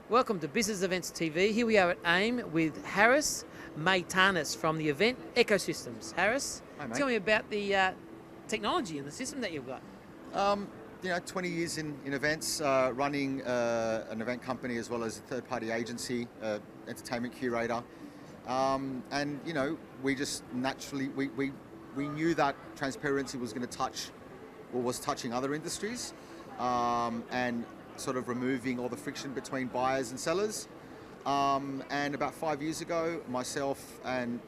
Welcome to Business Events TV. Here we are at AIM with Harris Meitanis from the event Ecosystems. Harris, Hi, mate. tell me about the technology and the system that you've got. 20 years in events, running an event company as well as a third-party agency, entertainment curator. We just naturally, we knew that transparency was going to touch, or was touching other industries, and sort of removing all the friction between buyers and sellers. And about 5 years ago, myself and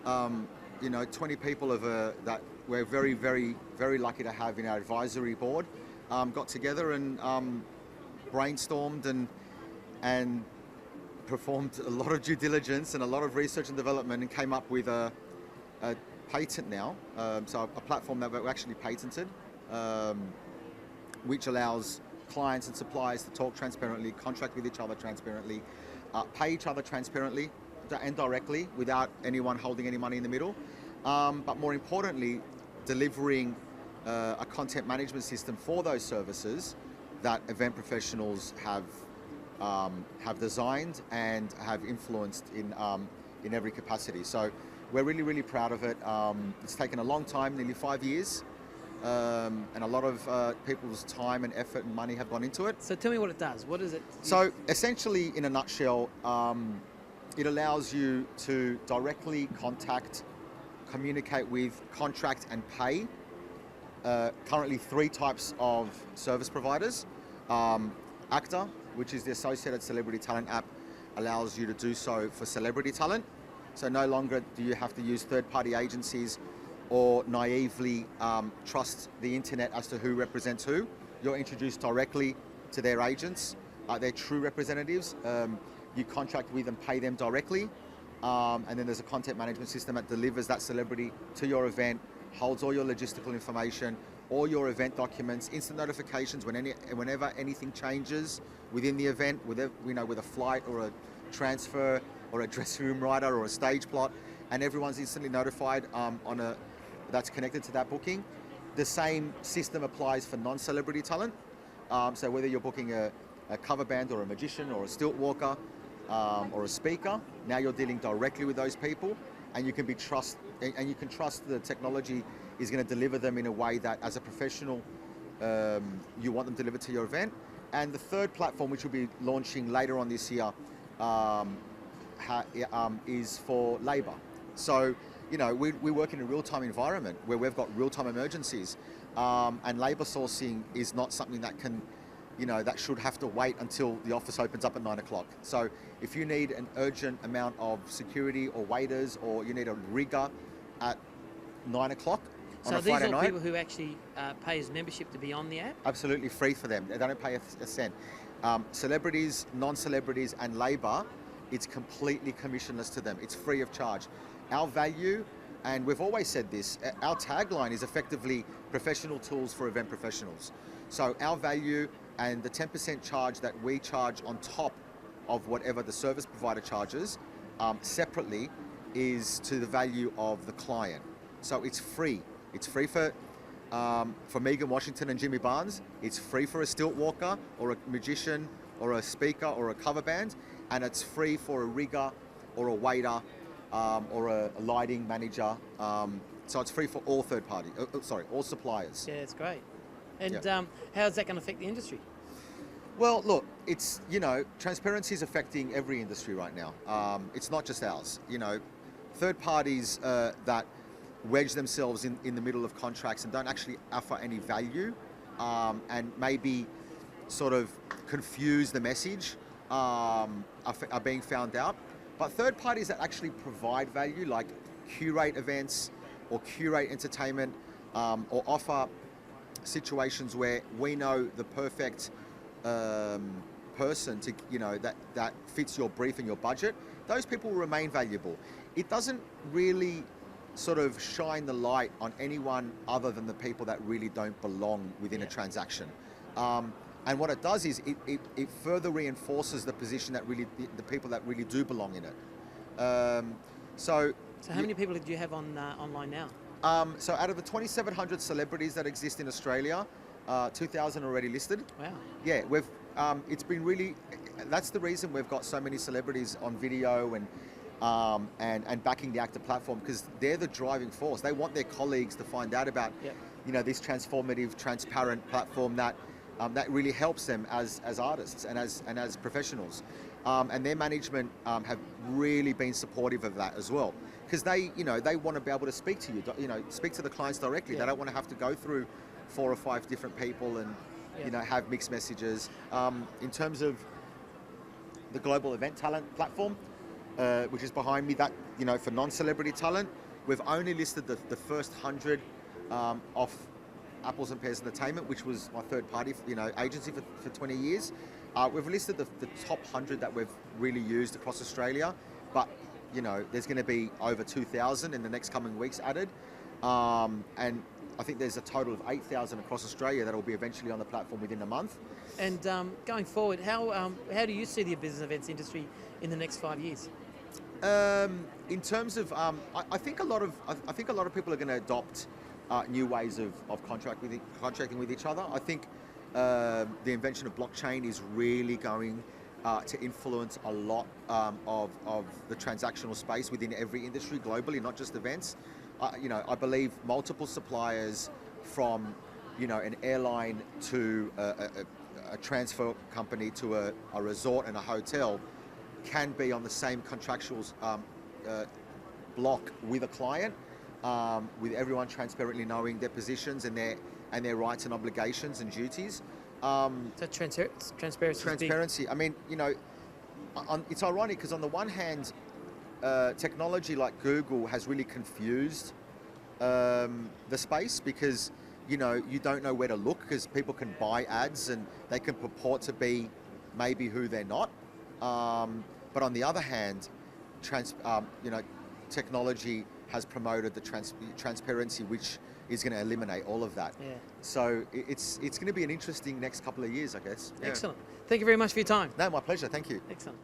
20 people that we're very, very, very lucky to have in our advisory board, got together and brainstormed and performed a lot of due diligence and a lot of research and development, and came up with a patent now. So a platform that we actually patented, which allows clients and suppliers to talk transparently, contract with each other transparently, pay each other transparently and directly without anyone holding any money in the middle. But more importantly, delivering a content management system for those services that event professionals have designed and have influenced in every capacity. So we're really, really proud of it. It's taken a long time, nearly 5 years. And a lot of people's time and effort and money have gone into it. So tell me what it does. What is it? So essentially, in a nutshell, it allows you to directly contact, communicate with, contract and pay currently 3 types of service providers. Actor, which is the Associated Celebrity Talent app, allows you to do so for celebrity talent. So no longer do you have to use third-party agencies or naively trust the internet as to who represents who. You're introduced directly to their agents, their true representatives. You contract with and pay them directly. And then there's a content management system that delivers that celebrity to your event, holds all your logistical information, all your event documents, instant notifications whenever anything changes within the event, with a flight or a transfer or a dressing room rider or a stage plot, and everyone's instantly notified that's connected to that booking. The same system applies for non-celebrity talent. So whether you're booking a cover band or a magician or a stilt walker or a speaker, now you're dealing directly with those people, and you can trust the technology is going to deliver them in a way that, as a professional, you want them delivered to your event. And the third platform, which we'll be launching later on this year, is for labour. So, we work in a real-time environment where we've got real-time emergencies, and labour sourcing is not something that that should have to wait until the office opens up at 9 o'clock. So if you need an urgent amount of security or waiters, or you need a rigger at 9 o'clock on a Friday night. So these are people who actually pay as membership to be on the app? Absolutely free for them. They don't pay a cent. Celebrities, non-celebrities and labour, it's completely commissionless to them. It's free of charge. Our value, and we've always said this, our tagline is effectively professional tools for event professionals. So our value and the 10% charge that we charge on top of whatever the service provider charges separately is to the value of the client. So it's free. It's free for Megan Washington and Jimmy Barnes. It's free for a stilt walker or a magician or a speaker or a cover band. And it's free for a rigger or a waiter or a lighting manager. So it's free for all all suppliers. Yeah, it's great. And how is that going to affect the industry? Well, look, it's, transparency is affecting every industry right now. It's not just ours. Third parties that wedge themselves in the middle of contracts and don't actually offer any value, and maybe sort of confuse the message, are being found out. But third parties that actually provide value, like curate events or curate entertainment, or offer situations where we know the perfect person to, that fits your brief and your budget, those people will remain valuable. It doesn't really sort of shine the light on anyone other than the people that really don't belong within a transaction. And what it does is it further reinforces the position that really, the people that really do belong in it. So how many people do you have on online now? So out of the 2,700 celebrities that exist in Australia, 2,000 already listed. Wow. Yeah, it's been really, that's the reason we've got so many celebrities on video and backing the Actor platform, because they're the driving force. They want their colleagues to find out about, this transformative, transparent platform that really helps them as artists and as professionals. And their management have really been supportive of that as well, because they want to be able to speak to you, speak to the clients directly. They don't want to have to go through 4 or 5 different people and have mixed messages. In terms of the global event talent platform, which is behind me, that for non-celebrity talent, we've only listed the first 100 off Apples and Pears Entertainment, which was my third party agency for 20 years. We've listed the top 100 that we've really used across Australia, but there's going to be over 2,000 in the next coming weeks added, and I think there's a total of 8,000 across Australia that will be eventually on the platform within a month. And going forward, how do you see the business events industry in the next 5 years? In terms of, I think a lot of people are going to adopt new ways of contracting with each other. I think the invention of blockchain is really going to influence a lot of the transactional space within every industry globally, not just events. I believe multiple suppliers, from an airline to a transfer company to a resort and a hotel, can be on the same contractual block with a client, with everyone transparently knowing their positions and their rights and obligations and duties. So transparency. Transparency. I mean, it's ironic because on the one hand, technology like Google has really confused the space, because you don't know where to look, because people can buy ads and they can purport to be maybe who they're not. But on the other hand, technology has promoted the transparency, which is going to eliminate all of that. Yeah. So it's going to be an interesting next couple of years, I guess. Yeah. Excellent. Thank you very much for your time. No, my pleasure. Thank you. Excellent.